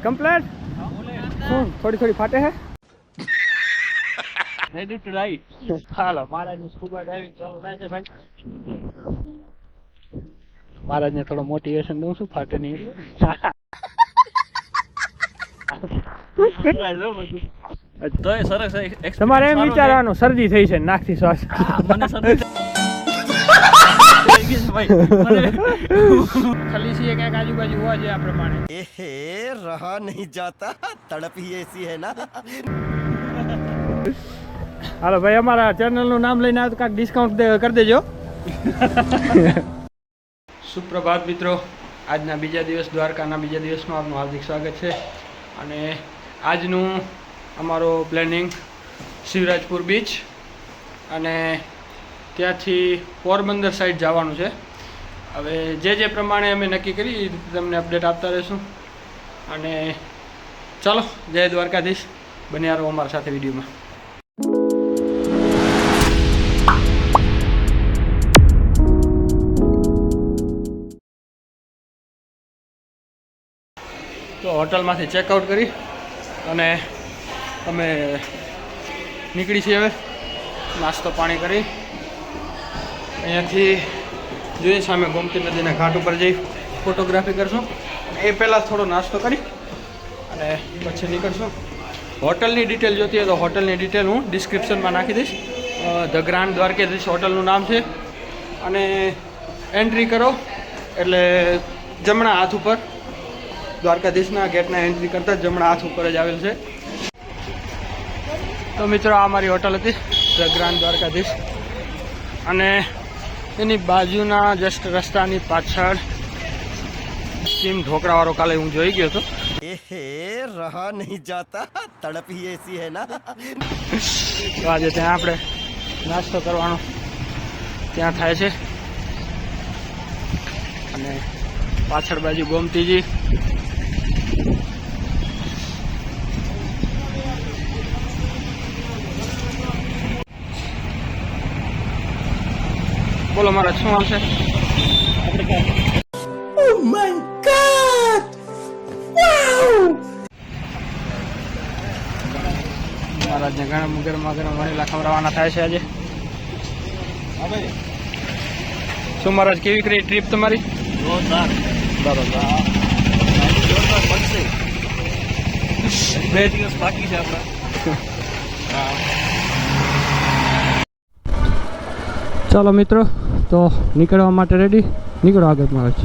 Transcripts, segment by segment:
Complete શું થોડી થોડી ફાટે હે રેડી ટુ રાઈડ હાલો મહારાજની સ્કૂબા ડાઇવિંગ ચાલુ થાય છે ભાઈ મહારાજને થોડો મોટિવેશન દઉં છું ફાટે નહીં તો સરસ તમારે એમ વિચારવાનું શરદી થઈ છે નાકથી શ્વાસ મને શરદી ખલીસી ક્યાંક આજુબાજુ હોવા જોઈએ આ પ્રમાણે एहे रहा नहीं जाता तड़प ही ऐसी है ना હાલો ભાઈ અમારા ચેનલનું નામ લઈને આવ તો કાંઈક ડિસ્કાઉન્ટ કરી દેજો સુપ્રભાત મિત્રો આજના બીજા દિવસ દ્વારકાના બીજા દિવસનું આપનું હાર્દિક સ્વાગત છે અને આજનું અમારો પ્લાનિંગ શિવરાજપુર બીચ અને ત્યાંથી પોરબંદર સાઈડ જવાનું છે હવે જે પ્રમાણે અમે નક્કી કરી તમને અપડેટ આપતા રહીશું અને ચાલો જય દ્વારકાધીશ બન્યા રહો અમારા સાથે વિડીયોમાં તો હોટલમાંથી ચેકઆઉટ કરી અને અમે નીકળી છીએ હવે નાસ્તો પાણી કરી અહીંયાથી જોઈએ સામે ગોમતી નદીના ઘાટ ઉપર જઈ ફોટોગ્રાફી કરશું એ પહેલાં થોડો નાસ્તો કરી અને પછી નીકળશું હોટલની ડિટેલ જોતી હોય તો હોટલની ડિટેલ હું ડિસ્ક્રિપ્શનમાં નાખી દઈશ ધ ગ્રાન્ડ દ્વારકાધીશ હોટલનું નામ છે અને એન્ટ્રી કરો એટલે જમણા હાથ ઉપર દ્વારકાધીશના ગેટના એન્ટ્રી કરતાં જમણા હાથ ઉપર જ આવેલ છે તો મિત્રો આ મારી હોટલ હતી ધ ગ્રાન્ડ દ્વારકાધીશ અને એની બાજુના જસ્ટ રસ્તાની પાછળ ટીમ ઢોકળાવાળો કાલે હું જોઈ ગયો હતો एहे रहा नहीं जाता तड़प ही ऐसी है ना તો આજે ત્યાં આપણે નાસ્તો કરવાનો ત્યાં થાય છે અને પાછળ બાજુ ગોમતીજી બોલો મારા શું આવશે મહારાજને ગરમા ગરમ વણીલા ખવડાવવાના થાય છે આજે શું મહારાજ કેવી કરી ટ્રીપ તમારી બરોબર 2 દિવસ બાકી છે આપણા ચાલો મિત્રો તો નીકળવા માટે રેડી નીકળો આગળ મહારાજ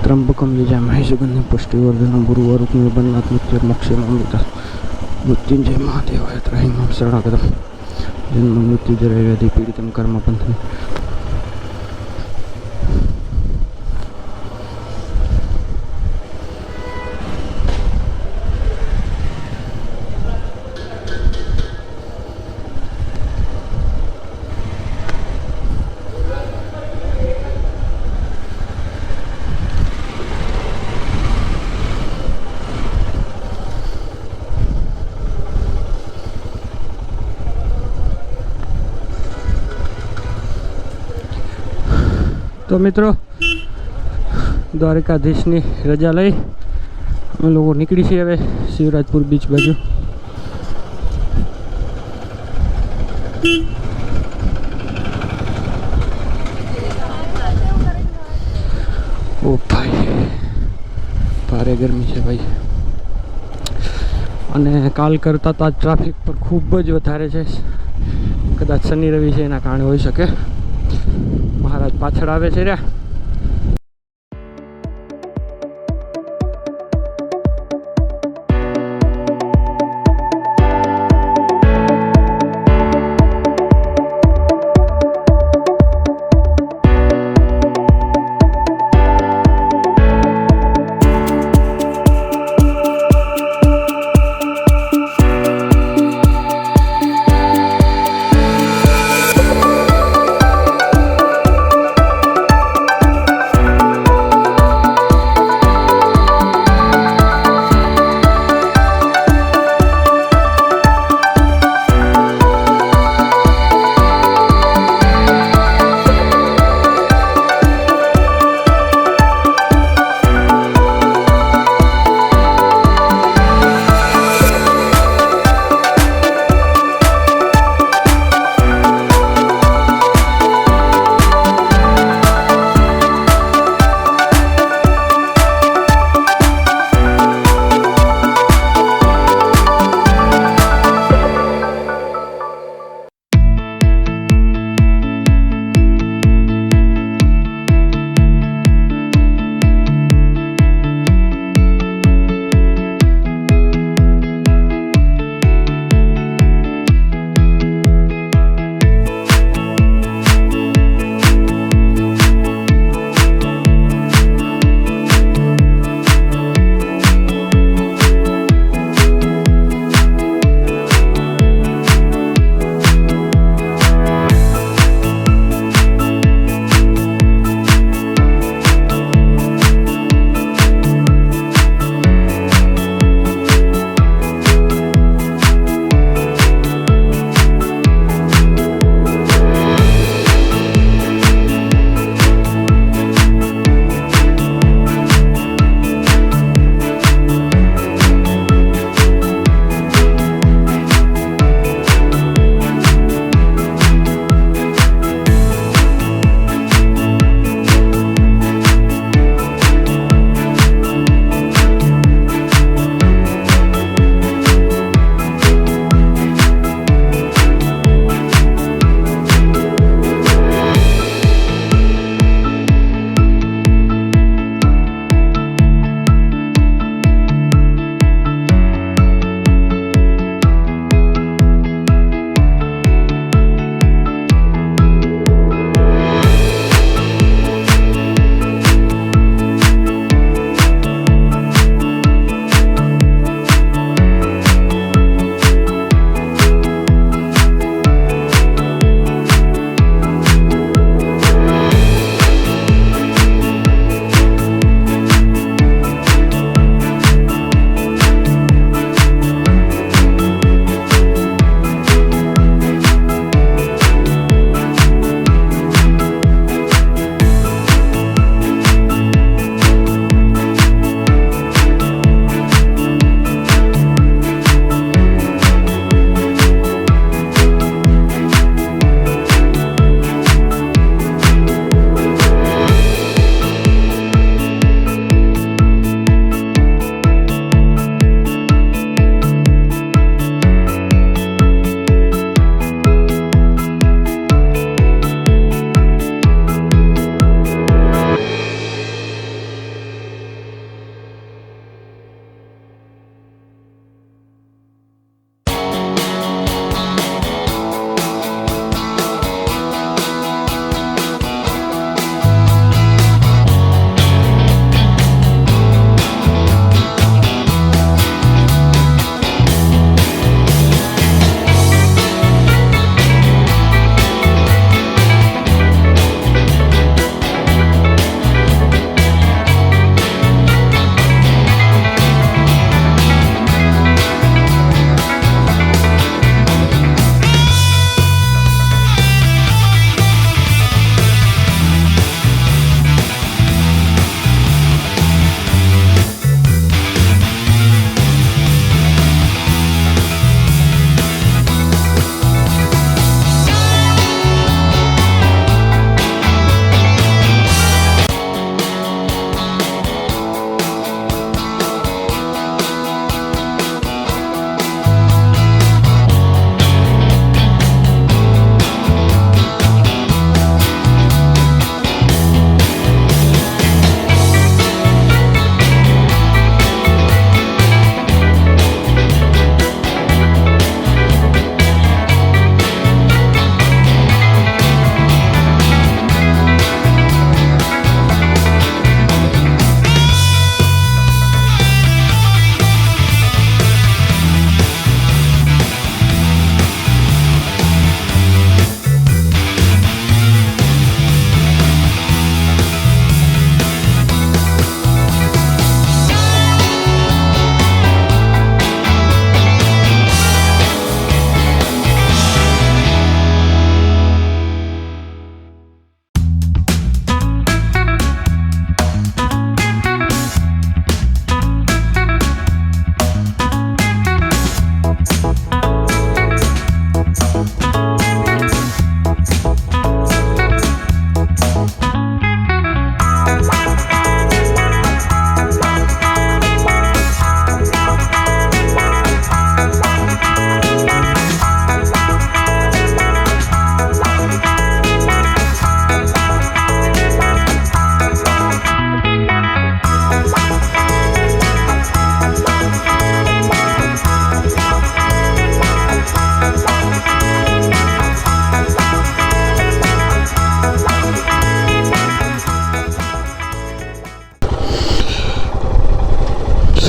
ત્રંબકમ યજામહે સુગંધિમ પુષ્ટિવર્ધનમ ગુરુવરુક્મિ બંધનાથ મૃત્યુર્મોક્ષેમામૃતા મૃત્યુંજય મહાદેવાય ત્રહીમામ શરણાગતમ જન્મ મૃત્યુજરા વ્યાધિ પીડિતમ કર્મબંધન તો મિત્રો દ્વારકાધીશની રજા લઈ અમે લોકો નીકળી છીએ હવે શિવરાજપુર બીચ બાજુ ઓ ભાઈ ભારે ગરમી છે ભાઈ અને કાલ કરતાં તો આજ ટ્રાફિક પણ ખૂબ જ વધારે છે કદાચ શનિ રવિ છે એના કારણે હોઈ શકે મહારાજ પાછળ આવે છે રે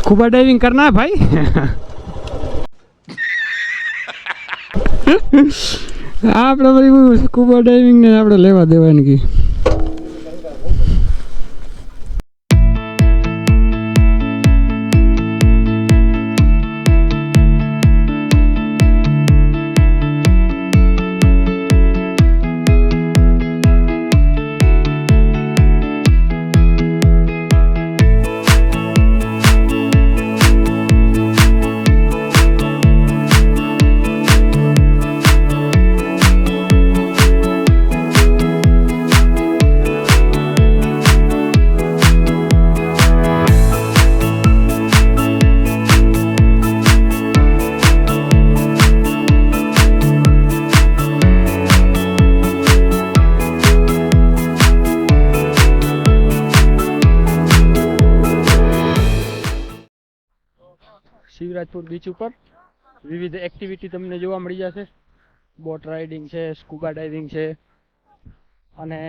स्कूबा डाइविंग करना है भाई? આપણે બધી સ્કૂબા ડાઇવિંગ ને આપણે લેવા દેવાની કી. શિવરાજપુર બીચ ઉપર વિવિધ એક્ટિવિટી તમને જોવા મળી જશે. બોટ રાઇડિંગ છે, સ્કૂબા ડાઇવિંગ છે અને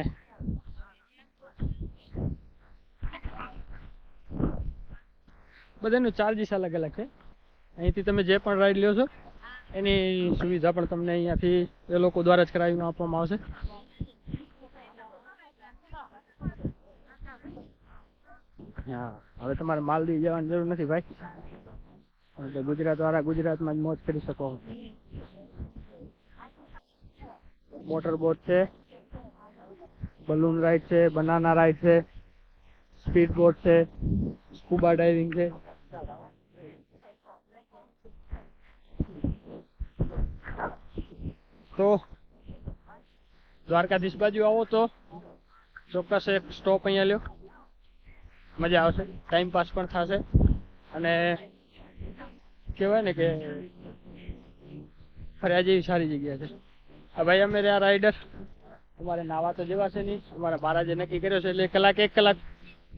બધાનું ચાર્જીસ અલગ અલગ છે. અહીંથી તમે જે પણ રાઈડ લ્યો છો એની સુવિધા પણ તમને અહીંયાથી એ લોકો દ્વારા જ કરાવીને આપવામાં આવશે. હા, હવે તમારે માલદીવ જવાની જરૂર નથી ભાઈ. એટલે ગુજરાત વાળા ગુજરાતમાં જ મોજ કરી શકો. મોટર બોટ છે, બલૂન રાઈડ છે, બનાના રાઈડ છે, સ્પીડ બોટ છે, સ્કૂબા ડાઇવિંગ છે. તો દ્વારકાધીશ બાજુ આવો તો ચોક્કસ એક સ્ટોપ અહીંયા લ્યો, મજા આવશે, ટાઈમ પાસ પણ થશે અને કહેવાય ને કે ફર્યા જેવી સારી જગ્યા છે. હા ભાઈ, અમે રહ્યા રાઈડર, અમારે નાવા તો જવાશે નહીં, અમારા મહારાજે નક્કી કર્યો છે એટલે 1 કલાક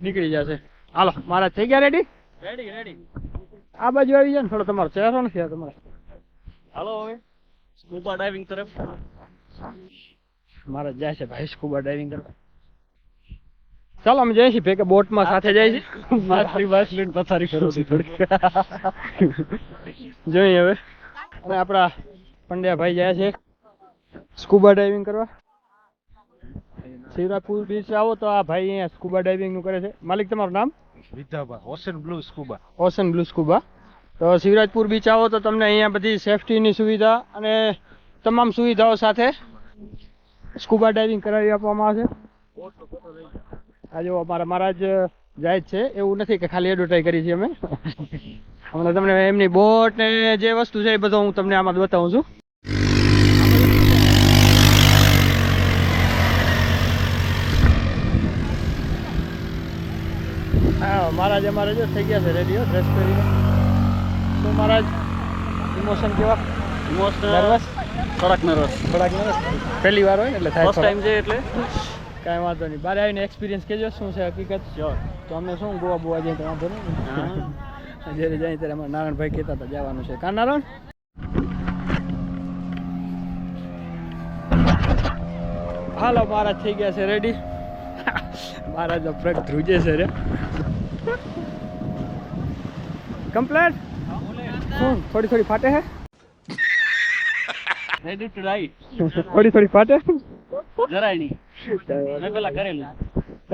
નીકળી જશે. હાલો મહારાજ, થઈ ગયા રેડી? Ready ready. આ બાજુ આવી જાય ને, થોડો તમારો ચહેરો નથી આ તમારે. હાલો હવે સ્કૂબા ડાઇવિંગ તરફ. મહારાજ જાય છે ભાઈ સ્કૂબા ડાઇવિંગ કરવા. ચાલો અમે જઈએ છીએ ભેગા બોટમાં સાથે જાય છે. મારી વાત લઈને પથારી કરો છો થોડી. જોઈએ હવે. અને આપણા પંડ્યા ભાઈ જાય છે સ્કૂબા ડાઇવિંગ કરવા. શિવરાજપુર બીચ આવો તો આ ભાઈ અહીંયા સ્કૂબા ડાઇવિંગ નું કરે છે. માલિક, તમારું નામ? Vidhaba, ocean blue scuba. Ocean blue scuba. તો શિવરાજપુર બીચ આવો તો તમને અહીંયા બધી સેફટીની સુવિધા અને તમામ સુવિધાઓ સાથે સ્કૂબા ડાઇવિંગ કરાવી આપવામાં આવશે. આ જો અમારા મહારાજ જાય જ છે, એવું નથી કે ખાલી એડવર્ટાઈઝ કરી છે અમે. હમણાં તમને એમની બોટ ને જે વસ્તુ છે એ બધું હું તમને આમાં બતાવું છું. હા, મહારાજ અમારે જો થઈ ગયા છે રેડી, ડ્રેસ પહેરીને. શું મહારાજ, ઇમોશન કેવા? Emotion nervous? થોડાક નર્વસ. પહેલી વાર હોય ને એટલે થાય. ફર્સ્ટ ટાઈમ છે એટલે કાંઈ વાંધો નહીં. બારે આવીને એક્સપિરિયન્સ કહેજો શું છે હકીકત. તો અમે શું ગોવા જઈએ તો વાંધો નહીં. જ્યારે જાય ત્યારે અમારા નારાયણભાઈ કહેતા હતા જવાનું છે. કાં નારાયણ? હાલો મહારાજ થઈ ગયા છે રેડી. મહારાજ પ્રગ ધ્રુજે છે રે. કમ્પ્લેટ? શું થોડી ફાટે છે? Ready to ride. થોડી ફાટે? જરાય નહીં. મેં પેલા કરેલું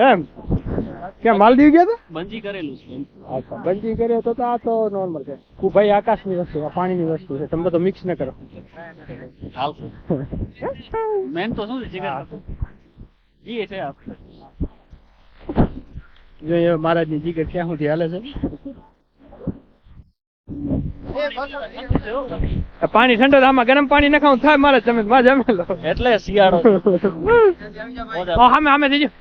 એમ ક્યાં માલદીવ ગયા હતા? બંજી કરેલું છે. અચ્છા, બંજી કર્યો તો આ તો નોર્મલ છે. ભાઈ આકાશની વસ્તુ, આ પાણીની વસ્તુ છે, તમે તો મિક્સ ન કરો. હાલશે. મેન તો શું છે જીગર? ઈ છે આપ. જોઈએ મહારાજની જીગર ક્યાં સુધી હાલે છે. પાણી ઠંડો, આમાં ગરમ પાણી નખાવું થાય મારે. તમે જમે લો એટલે શિયાળો. સામે થઈ ગયો.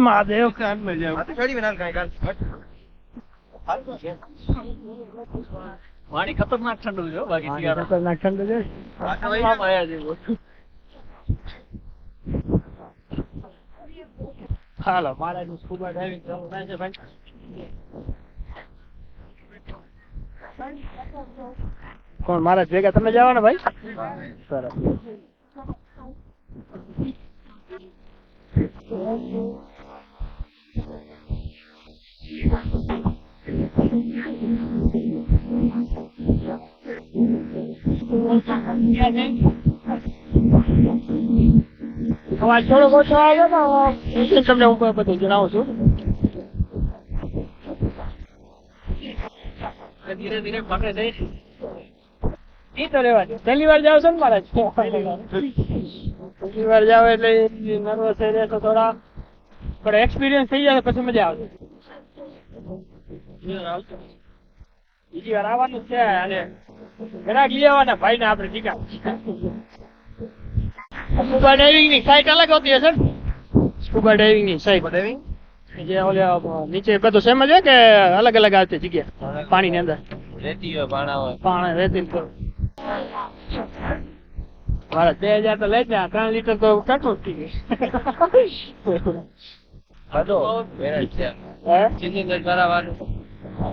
મહાદેવ. પાણી ખતરનાક ઠંડુ છે હો, બાકી શિયાળો ખતરનાક ઠંડુ છે. આમ આયા જેવું. હાલો મહારાજ નું સ્કૂબા ડાઇવિંગ ચાલુ થાય છે ભાઈ. કોણ મારા ભેગા તમે જવાના ભાઈ? સરસ. અવાજ થોડો ઓછો આવે ને તમને હું બધું જણાવું છું. ધીરે ધીરે પકડે જઈશ. ઈ તો રેવા દે. પહેલી વાર જાવ છો ને મારા? પહેલી વાર જાવ એટલે નર્વસ થઈ જાય તો થોડા પણ એક્સપિરિયન્સ થઈ જાય પછી મજા આવશે. બીજી વાર આવવાનું છે અને ઘણા લઈ આવવાના ભાઈ ને આપણે ઠીકા. સ્કૂબા ડાઇવિંગ ની સાઇટ અલગ હોતી હશે ને? સ્કૂબા ડાઇવિંગ ની સાઇટ જે ઓલે નીચે બધું સેમ જ હોય કે અલગ અલગ આવતી જગ્યા પાણી ની અંદર? રેતી હોય, પાણા હોય. પાણી રેતી મારા 2000 તો લઈ જ ને 3 લીટર તો કેટલું થઈ ગયું. સિલિન્ડર કરાવવાનું.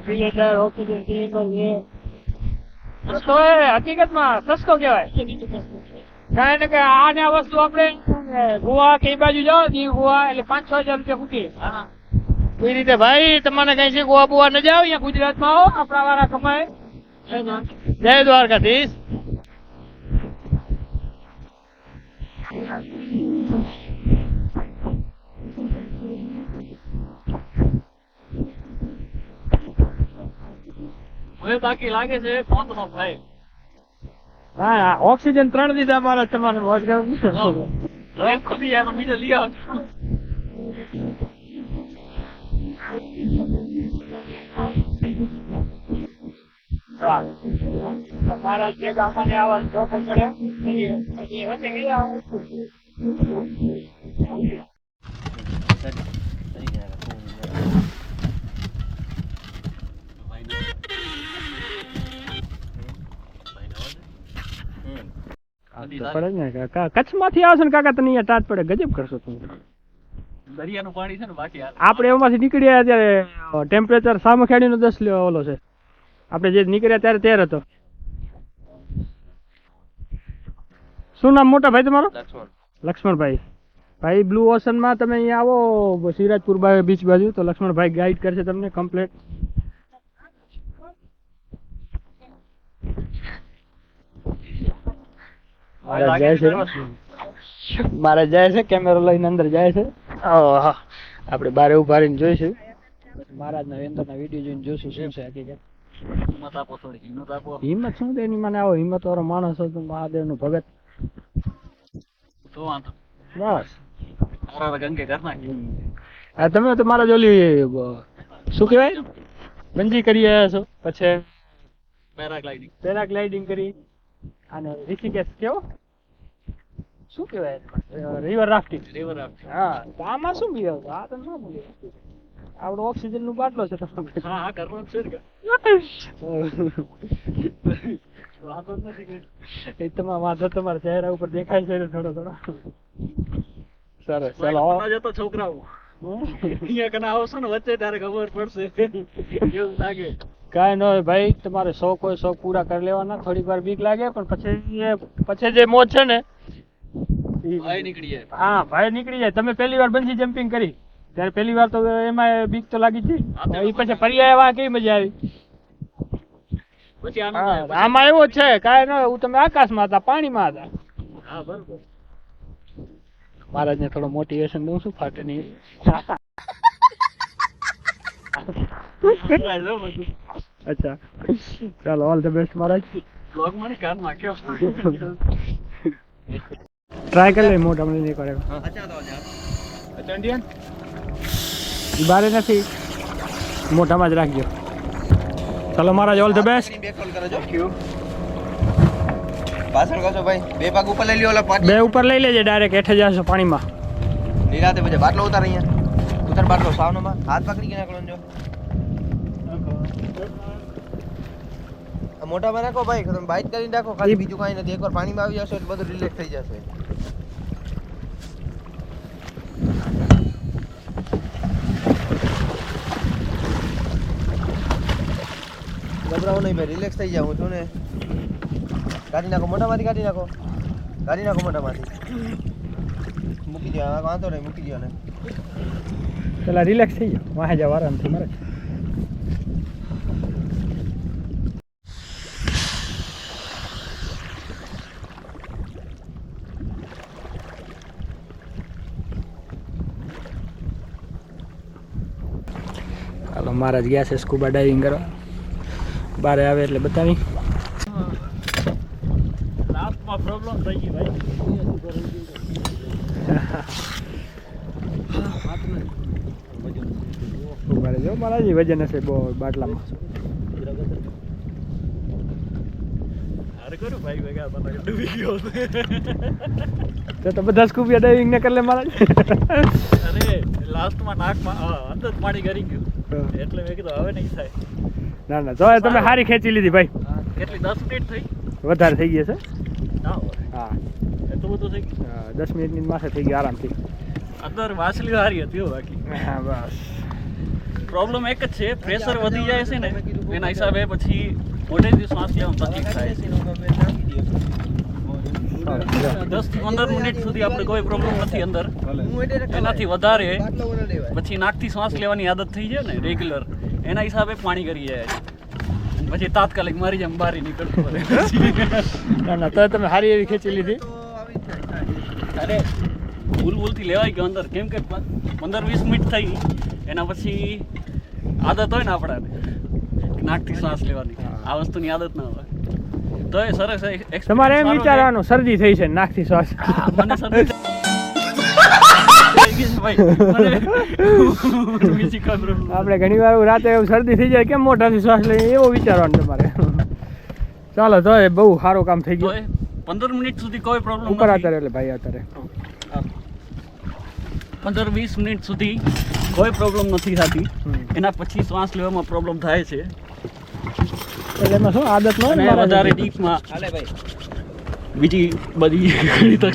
સિલિન્ડર ઓક્સિજન સિલિન્ડર સસ્તો હકીકતમાં સસ્તો કહેવાય. કારણ કે આ ને આ વસ્તુ આપણે ગોવા કે એ બાજુ જાઓ દીવ ગોવા એટલે 5-6 હજાર રૂપિયા ખૂટી. એ રીતે ભાઈ તમારે કઈ છે ગોવા બોવા ન જાઓ, અહીંયા ગુજરાતમાં આવો, આપણા વાળા કમાય. જય દ્વારકાધીશ. હવે બાકી લાગે છે 5 નો ભાઈ. હા ઓક્સિજન 3 દીધા મારા તમારે મોજ કરવું. હવે ખુદી એનો બીજો લઈ આવો. મારા જે ગામને આવા જોખમ પડે એ વચ્ચે ગયા. કચ્છમાંથી આવશો ને કાકા તને અહીંયા ટાટ પડે ગજબ કરશો તમે. દરિયાનું પાણી છે ને બાકી આપણે એમાંથી નીકળ્યા અત્યારે ટેમ્પરેચર સામખેડીનો 10 ઓલો છે. આપણે જે નીકળ્યા ત્યારે 13 હતો. શું નામ મોટા ભાઈ તમારો? લક્ષ્મણભાઈ. ભાઈ બ્લુ ઓશનમાં તમે અહીંયા આવો શિવરાજપુર બીચ બાજુ તો લક્ષ્મણભાઈ ગાઈડ કરશે તમને કમ્પ્લીટ. મારે જાય છે કેમેરો લઈને અંદર જાય છે. આપણે બારે ઉભા રહીને જોઈશું મહારાજના વેંદરના વિડીયો જોઈને જોશું શું છે હકીકત. હિંમત આપો, થોડી હિંમત આપો. હિંમત શું તેની મને આવો હિંમત વાળો માણસ હતો મહાદેવનો ભગત. તો વાંધો બસ તારા ગંગે કર નાખી. આ તમે તો મારા જોલી શું કહેવાય બંજી કરી આવ્યા છો, પછી પેરાગ્લાઇડિંગ કરી અને ઋષિકેશ કેવો શું કહેવાય રિવર રાફ્ટિંગ. હા તો આમાં શું બીજો આ તો ના બોલે આપણો ઓક્સિજન નું બાટલો છે. હા કરવાનું છે કે વાંધો નથી. એ તમારા વાંધો તમારા ચહેરા ઉપર દેખાય છે થોડો થોડો. સરસ ચાલો જતો છોકરાઓ અહીંયા કને આવશો ને વચ્ચે તારે ખબર પડશે એવું લાગે. કાંઈ ન હોય ભાઈ, તમારે શોખ હોય શોખ પૂરા કરી લેવાના. થોડીક વાર બીક લાગે પણ પછી જે મોજ છે ને ભાઈ નીકળી જાય. હા ભાઈ નીકળી જાય. તમે પહેલી વાર બંજી જમ્પિંગ કરી ત્યારે પહેલી વાર તો એમાં બીક તો લાગી જ. એ પછી ફરી આવ્યા કેવી મજા આવી. પછી આમાં એવું જ છે કાંઈ ન હોય. તમે આકાશમાં હતા પાણીમાં હતા. હા બરોબર. મહારાજને થોડો મોટિવેશન દઉં છું ફાટે નહીં. અચ્છા ચાલો all the best Maharaj. Blog મને કાન નાખ્યો. ટ્રાય કરી લે મોટા મને નહીં કરે. અચ્છા ઇન્ડિયન બારે નથી મોટામાં જ રાખજો. ચાલો મહારાજ ઓલ ધ બેસ્ટ. પાછળ કરજો ભાઈ. 2 પગ ઉપર લઈ લ્યો ઓલા 5 બે ઉપર લઈ લેજે ડાયરેક્ટ હેઠે જશો પાણીમાં. નીરાતે પછી બાટલો ઉતાર અહીંયા. ઉતાર બાટલો સાવનોમાં હાથ પકડી કે નાખો જો. આ મોઢામાં નાખો ભાઈ. તમે બાઈટ કરીને રાખો ખાલી, બીજું કાંઈ નથી. એકવાર પાણીમાં આવી જશો એટલે બધું રિલેક્સ થઈ જશે. ગભરાવો નહીં ભાઈ, રિલેક્સ થઈ જાવ. હું છું ને કાઢી નાખો મોઢામાંથી કાઢી નાખો મોઢામાંથી મૂકી દો વાંધો નહીં મૂકી દો ને પેલા રિલેક્સ થઈ જાઓ વાહે જાવ આરામથી મારે હાલો મહારાજ ગયા છે સ્કૂબા ડાઇવિંગ કરવા બારે આવે એટલે બતાવી લાસ્ટમાં પ્રોબ્લેમ થઈ ગઈ ભાઈ મારે જો મારા જે વજન હશે બહુ બાટલામાં અરે કરું ભાઈ ભેગા તમે ડૂબી ગયો તો બધા સ્કૂબા ડાઇવિંગ ને કરી લે મારા અરે લાસ્ટમાં નાકમાં અંદર જ પાણી કરી ગયું એટલે મેં કીધું હવે નહીં થાય ના ના જો તમે સારી ખેંચી લીધી ભાઈ કેટલી 10 મિનિટ થઈ વધારે થઈ ગયા છે ના હોય હા એટલું બધું થઈ ગયું 10 મિનિટની માથે થઈ ગઈ આરામથી અંદર વાસલી હારી હતી હો બાકી હા બસ પ્રોબ્લેમ એક જ છે પ્રેશર વધી જાય છે ને એના હિસાબે પછી મોઢેથી શ્વાસ લેવામાં તકલીફ થાય છે 10 થી 15 મિનિટ સુધી આપણે કોઈ પ્રોબ્લેમ નથી અંદર એનાથી વધારે પછી નાકથી શ્વાસ લેવાની આદત થઈ જાય ને રેગ્યુલર એના હિસાબે પાણી કરી જાય છે પછી તાત્કાલિક મારી જેમ બહાર નીકળતું પડે ના ના તો તમે સારી એવી ખેંચી લીધી અરે ભૂલથી લેવાય ગયો અંદર કેમ કે 15-20 મિનિટ થઈ એના પછી આદત હોય ને આપણાને નાકથી શ્વાસ લેવાની આ વસ્તુની આદત ના હોય તો એ સરસ તમારે એમ વિચારવાનું શરદી થઈ છે નાકથી શ્વાસ મને શરદી આપણે ઘણી વાર રાતે એવું શરદી થઈ જાય કેમ મોઢાથી શ્વાસ લઈએ એવો વિચારવાનું તમારે ચાલો તો એ બહુ સારું કામ થઈ ગયું 15 મિનિટ સુધી કોઈ પ્રોબ્લેમ ઉપર અત્યારે એટલે ભાઈ અત્યારે 15-20 મિનિટ સુધી કોઈ પ્રોબ્લેમ નથી થતી એના પછી શ્વાસ લેવામાં પ્રોબ્લેમ થાય છે એટલે એમાં શું આદત ન અને વધારે ડીપમાં બીજી બધી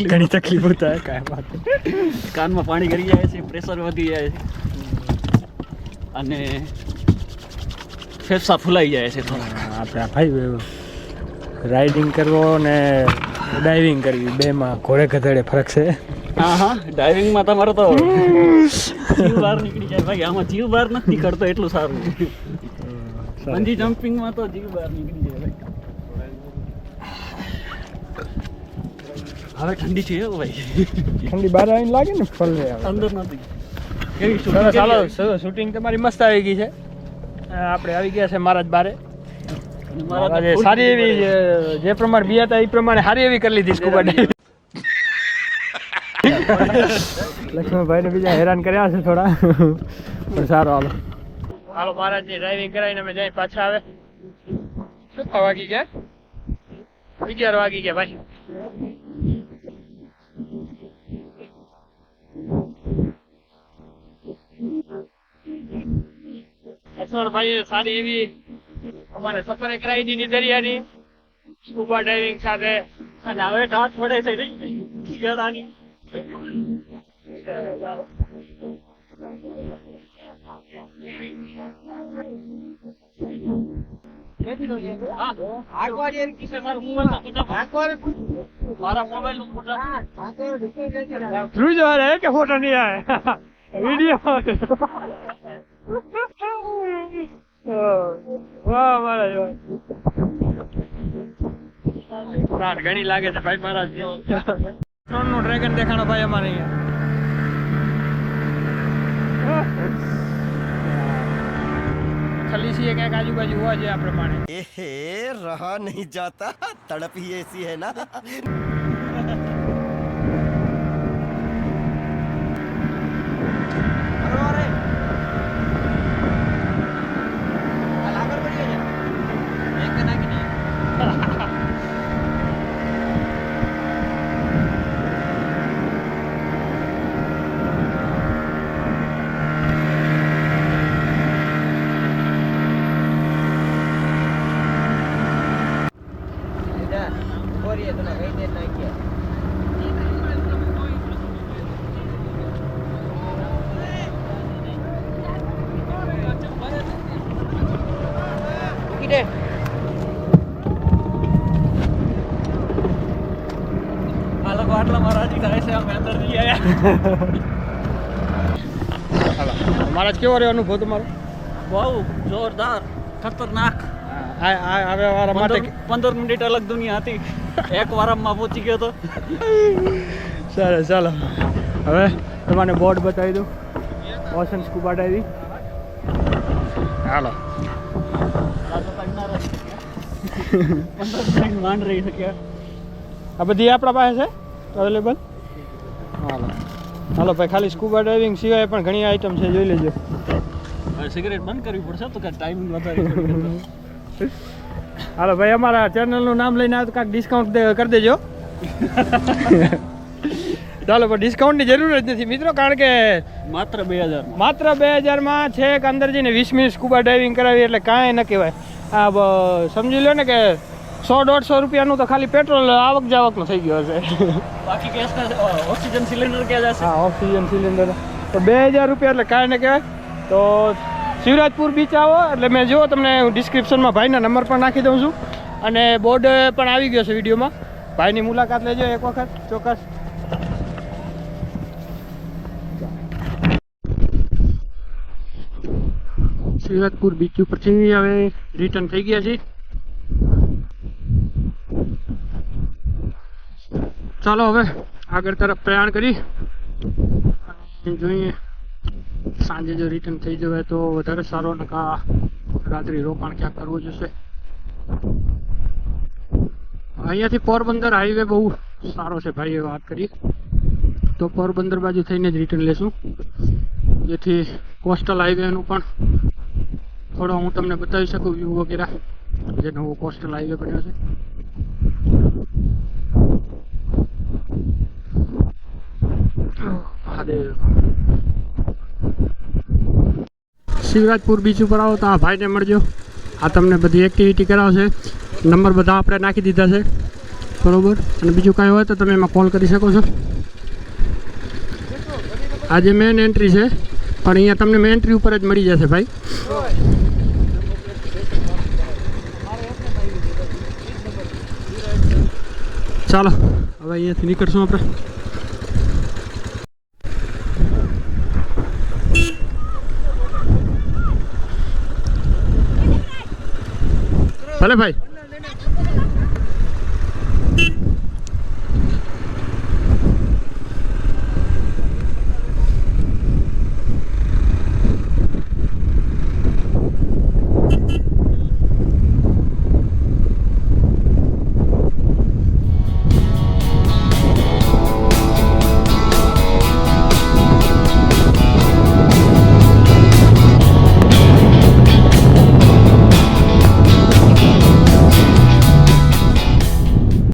ઘણી તકલીફો થાય કાંઈ વાત કાનમાં પાણી ગળી જાય છે પ્રેશર વધી જાય છે અને ફેફસા ફૂલાઈ જાય છે આપણે ભાઈ રાઇડિંગ કરવો ને ડાઇવિંગ કરવી બેમાં ઘોડે ગધેડે ફરક છે હા ડાઇવિંગમાં તમારો તો જીવ બહાર નીકળી જાય ભાઈ આમાં જીવ બહાર નથી નીકળતો એટલું સારું બંજી જમ્પિંગમાં તો જીવ બહાર નીકળી જાય ભાઈ હવે ઠંડી છે હો ભાઈ ઠંડી બહાર આવીને લાગે ને ફલ અંદર નથી કેવી ચાલો શૂટિંગ તમારી મસ્ત આવી ગઈ છે આપણે આવી ગયા છે મહારાજ બારે સારી એવી જે પ્રમાણે બી હતા એ પ્રમાણે સારી એવી કરી લીધી સ્કૂબા ડાઇવિંગ લક્ષ્મણભાઈ ને બીજા હેરાન કર્યા છે થોડા પણ સારો હાલો મહારાજની ડ્રાઇવિંગ કરાવીને અમે જઈ પાછા આવે શું વાગી ગયા 11 વાગી ગયા ભાઈ ભાઈ સારી એવી અમારે સફરે કરાવી દીધી દરિયાની સ્કૂબા ડાઇવિંગ સાથે અને હવે ટાટ પડે છે શિયાળાની थ्रू जा रहा है क्या फोटो नहीं आया वीडियो वाह महाराज वाह घनी लागे છે ભાઈ મહારાજ ત્રણ નું ડ્રેગન દેખાણો ભાઈ અમારે અહીંયા ખલીસી એક આજુબાજુ હોવા જોઈએ આ પ્રમાણે एहे रहा नहीं जाता तड़प ही ऐसी है ना એટલામાં રાજી થાય છે અમે અંદર જઈ આવ્યા. હાલો મહારાજ કેવો રહ્યો અનુભવ તમારો? બહુ જોરદાર ખતરનાક. આવે વાળા માટે 15 મિનિટ અલગ દુનિયા હતી. એક વારમાં પહોંચી ગયો તો. ચાલો ચાલો હવે તમને બોર્ડ બતાવી દઉં. Ocean scuba diving. હાલો 15 મિનિટ માંડ રહી શક્યા. આ બધી આપણા પાસે છે અવેલેબલ. હાલો હાલો ભાઈ, ખાલી સ્કૂબા ડાઇવિંગ સિવાય પણ ઘણી આઈટમ છે, જોઈ લેજો. હવે સિગરેટ બંધ કરવી પડશે તો કે ટાઈમિંગ વધારે. હાલો ભાઈ, અમારા ચેનલનું નામ લઈને આવે તો કાંઈક ડિસ્કાઉન્ટ કરી દેજો. ચાલો પણ ડિસ્કાઉન્ટની જરૂર જ નથી મિત્રો, કારણ કે માત્ર 2000 માત્ર 2000માં છેક અંદર જઈને 20 મિનિટ સ્કૂબા ડાઇવિંગ કરાવી એટલે કાંઈ ન કહેવાય. આ સમજી લો ને કે 100-150 રૂપિયાનું તો ખાલી પેટ્રોલ આવક જાવકનો થઈ ગયો હશે. બાકી ગેસના ઓક્સિજન સિલિન્ડર ક્યાં જશે? હા, ઓક્સિજન સિલિન્ડર તો 2000 રૂપિયા એટલે કાંઈ ન કહેવાય. તો શિવરાજપુર બીચ આવો એટલે મેં જો તમને ડિસ્ક્રિપ્શનમાં ભાઈના નંબર પણ નાખી દઉં છું, અને બોર્ડ પણ આવી ગયો છે વિડીયોમાં. ભાઈની મુલાકાત લેજો એક વખત ચોક્કસ. શિવરાજપુર બીચ ઉપરથી હવે રિટર્ન થઈ ગયા છીએ. ચાલો હવે આગળ તરફ પ્રયાણ કરી અને જોઈએ સાંજે જો રિટર્ન થઈ જવાય તો વધારે સારો, નકા રાત્રિ રોકાણ ક્યાંક કરવું જોશે. અહીંયાથી પોરબંદર હાઈવે બહુ સારો છે ભાઈએ વાત કરી તો પોરબંદર બાજુ થઈને જ રિટર્ન લેશું, જેથી કોસ્ટલ હાઈવેનું પણ થોડો હું તમને બતાવી શકું વ્યૂ વગેરે, જે નવો કોસ્ટલ હાઈવે બન્યો છે. શિવરાજપુર બીચ ઉપર આવો તો આ ભાઈને મળજો, આ તમને બધી એક્ટિવિટી કરાવશે. નંબર બધા આપણે નાખી દીધા છે બરોબર, અને બીજું કાંઈ હોય તો તમે એમાં કોલ કરી શકો છો. આ જે મેન એન્ટ્રી છે પણ અહીંયા તમને મેન એન્ટ્રી ઉપર જ મળી જશે ભાઈ. ચાલો હવે અહીંયાથી નીકળશું આપણે. ભલે ભાઈ.